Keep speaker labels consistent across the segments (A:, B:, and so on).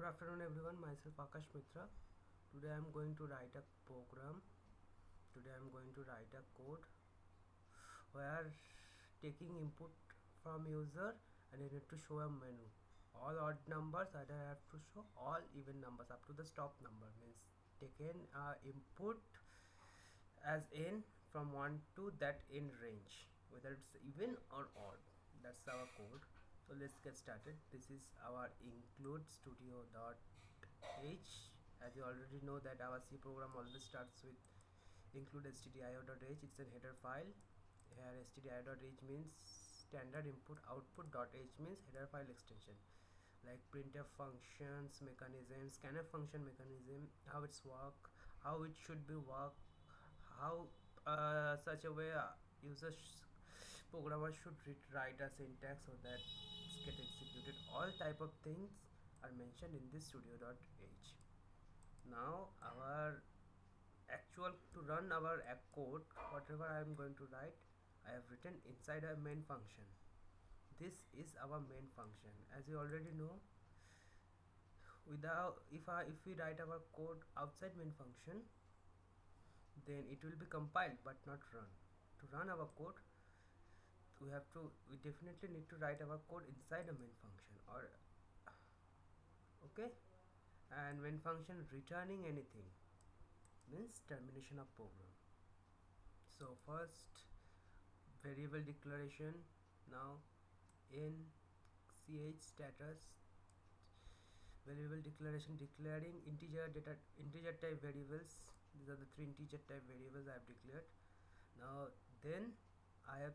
A: Good afternoon everyone, myself Akash Mitra. Today I am going to write a program. Today I am going to write a code where taking input from user and I need to show a menu. All odd numbers and I have to show all even numbers up to the stop number, means taken input as in from 1 to that in range, whether it's even or odd. That's our code. So let's get started. This is our include studio.h. As you already know that our C program always starts with include stdio.h. It's a header file. Here stdio.h means standard input output.h means header file extension, like printf functions mechanism, scanf function mechanism, how it's work, how it should be work, how such a way users programmer should write a syntax so that it's get executed. All type of things are mentioned in this studio.h. Now our actual to run our app code, whatever I am going to write, I have written inside a main function. This is our main function. As you already know, without if we write our code outside main function, then it will be compiled but not run. To run our code, we definitely need to write our code inside a main function, or okay. And main function returning anything means termination of program. So first, variable declaration. Now in ch status, variable declaration declaring integer type variables. These are the three integer type variables I have declared. Now then I have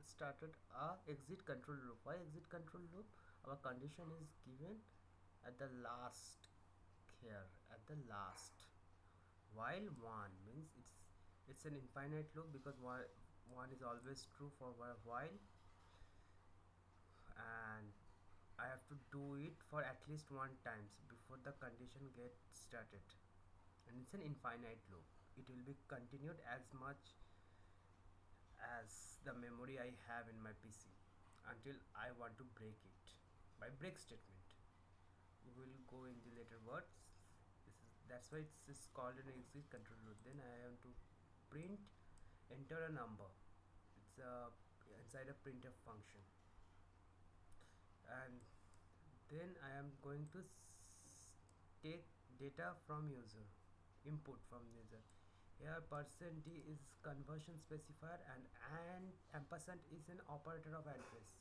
A: started a exit control loop. Why exit control loop? Our condition is given at the last, here at the last, while 1 means it's an infinite loop, because one is always true for while, and I have to do it for at least 1 times before the condition gets started, and it's an infinite loop. It will be continued as much as the memory I have in my PC until I want to break it by break statement. We will go in the later words. That's why it's called an exit control loop. Then I have to print enter a number. It's inside a printf function, and then I am going to take data from user, input from user. Here %d is conversion specifier, and ampersand is an operator of address.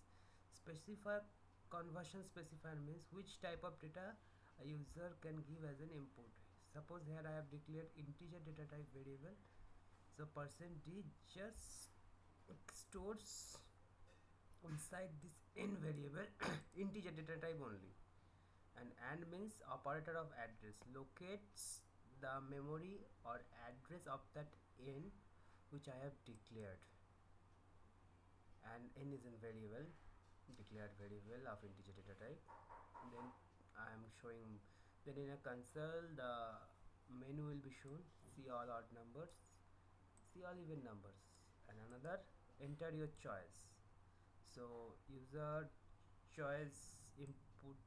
A: Specifier conversion specifier means which type of data a user can give as an input. Suppose here I have declared integer data type variable, so %d just stores inside this n variable integer data type only, and means operator of address locates the memory or address of that n which I have declared, and n is in variable, declared variable of integer data type. Then I am showing, then in a console the menu will be shown, see all odd numbers, see all even numbers, and another enter your choice. So user choice input,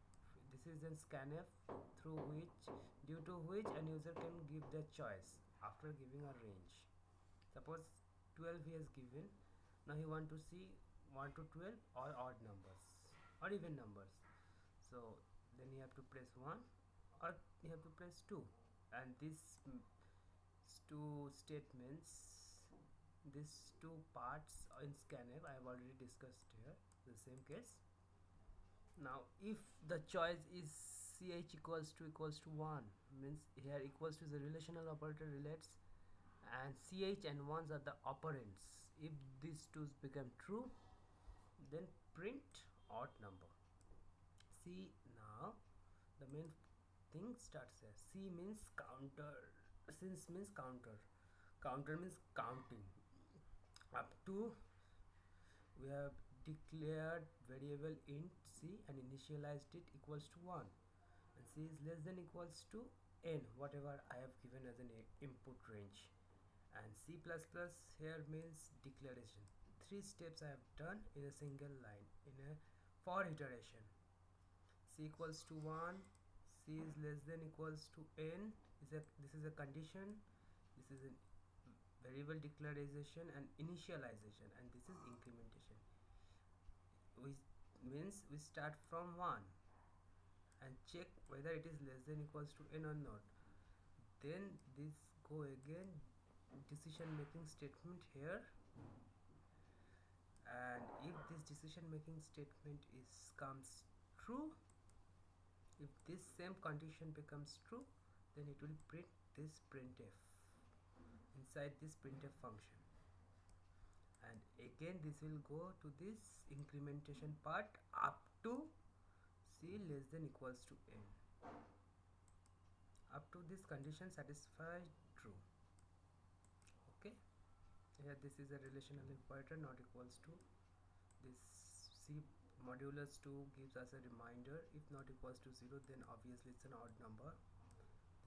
A: this is then scanf, through which, due to which an user can give the choice after giving a range. Suppose 12 he has given. Now he want to see 1 to 12 or odd numbers or even numbers. So then you have to press 1 or you have to press 2, and these two statements, these two parts in scanf I have already discussed here, the same case. Now if the choice is ch equals to 1, means here equals to is a relational operator, relates, and ch and 1s are the operands. If these two become true, then print odd number. See, now the main thing starts here. C means counter, since means counter, counter means counting up to, we have declared variable int c and initialized it equals to 1, and c is less than equals to n, whatever I have given as an input range. And C++ here means declaration. 3 steps I have done in a single line in a for iteration. C c equals to 1, c is less than equals to n. This is a condition, this is a variable declaration and initialization, and this is incrementation, which means we start from 1 and check whether it is less than equals to n or not. Then this go again decision making statement here, and if this decision making statement comes true, if this same condition becomes true, then it will print this printf inside this printf function, and again this will go to this incrementation part up to c less than equals to n, up to this condition satisfied true. Okay, here this is a relational operator not equals to, this c modulus 2 gives us a reminder. If not equals to 0, then obviously it's an odd number.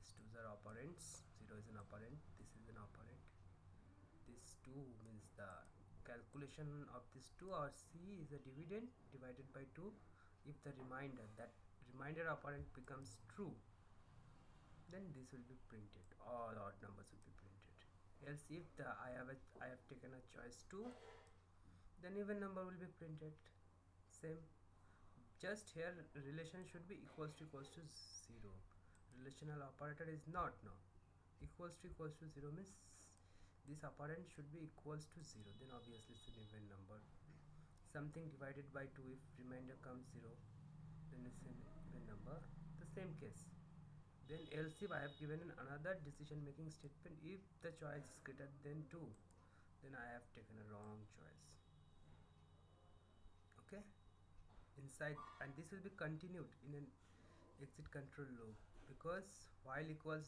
A: These 2's are operands, 0 is an operand, this is an operand. This 2 means the calculation of this 2 or c is a dividend divided by 2. If the reminder operand becomes true, then this will be printed, all odd numbers will be printed. Else if I have taken a choice 2, then even number will be printed. Same, just here relation should be equals to 0. Relational operator is not now. Equals to 0 means this operand should be equals to 0, then obviously it's an even number. Something divided by 2, if remainder comes 0, then it's an even number. The same case. Then else if I have given another decision making statement, if the choice is greater than 2, then I have taken a wrong choice. Okay, inside, and this will be continued in an exit control loop, because while is 1,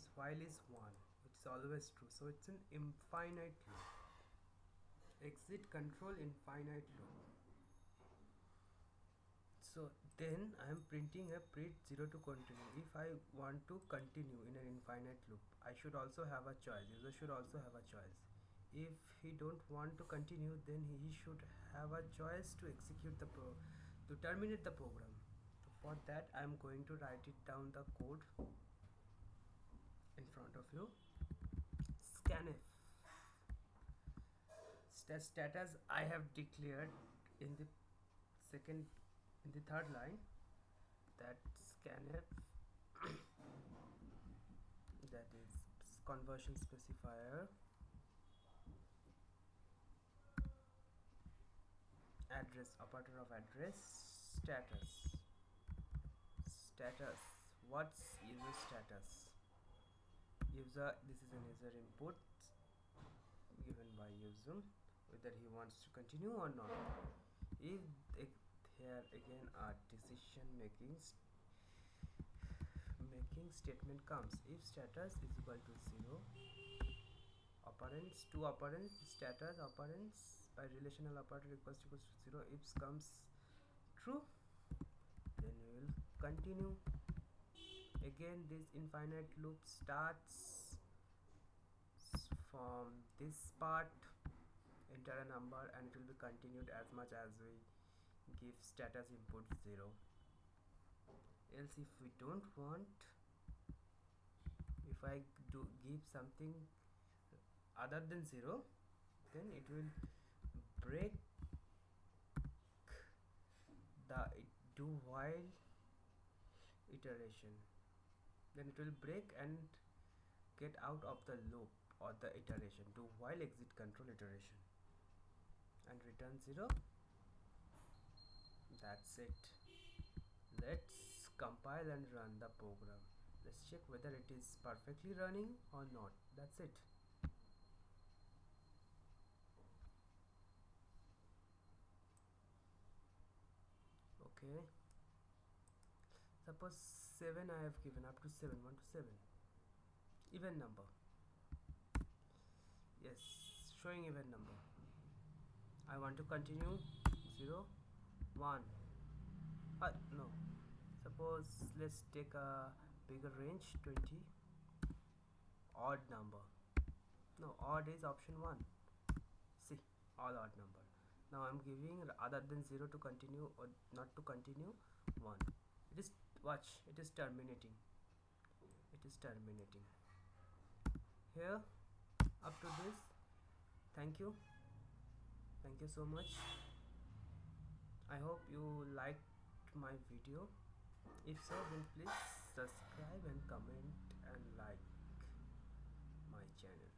A: which is always true, so it's an infinite loop. Exit control infinite loop. So then I am printing a print 0 to continue. If I want to continue in an infinite loop, I should also have a choice. User should also have a choice. If he don't want to continue, then he should have a choice to execute the to terminate the program. So for that I am going to write it down the code in front of you. Scanf status I have declared in the third line, that scanf that is conversion specifier address, operator of address, status. What's user status? This is an user input given by user, whether he wants to continue or not. If here again a decision making statement comes, if status is equal to 0, operands, 2 operands, status operands by relational operator equals to 0, if comes true, then we will continue. Again this infinite loop starts from this part, enter a number, and it will be continued as much as we give status input 0. Else if we don't want, if I give something other than 0, then it will break the do while iteration. Then it will break and get out of the loop or the iteration, do while exit control iteration, and return 0. That's it. Let's compile and run the program. Let's check whether it is perfectly running or not. That's it. Okay, suppose 7 I have given, up to 7, 1 to 7, even number. Yes, showing even number. I want to continue 0, 1. No, suppose let's take a bigger range, 20. Odd number. No, odd is option 1. See, all odd number. Now I'm giving other than 0 to continue or not to continue 1. It is Watch, it is terminating. It is terminating. Here, up to this. Thank you. Thank you so much. I hope you liked my video. If so, then please subscribe and comment and like my channel.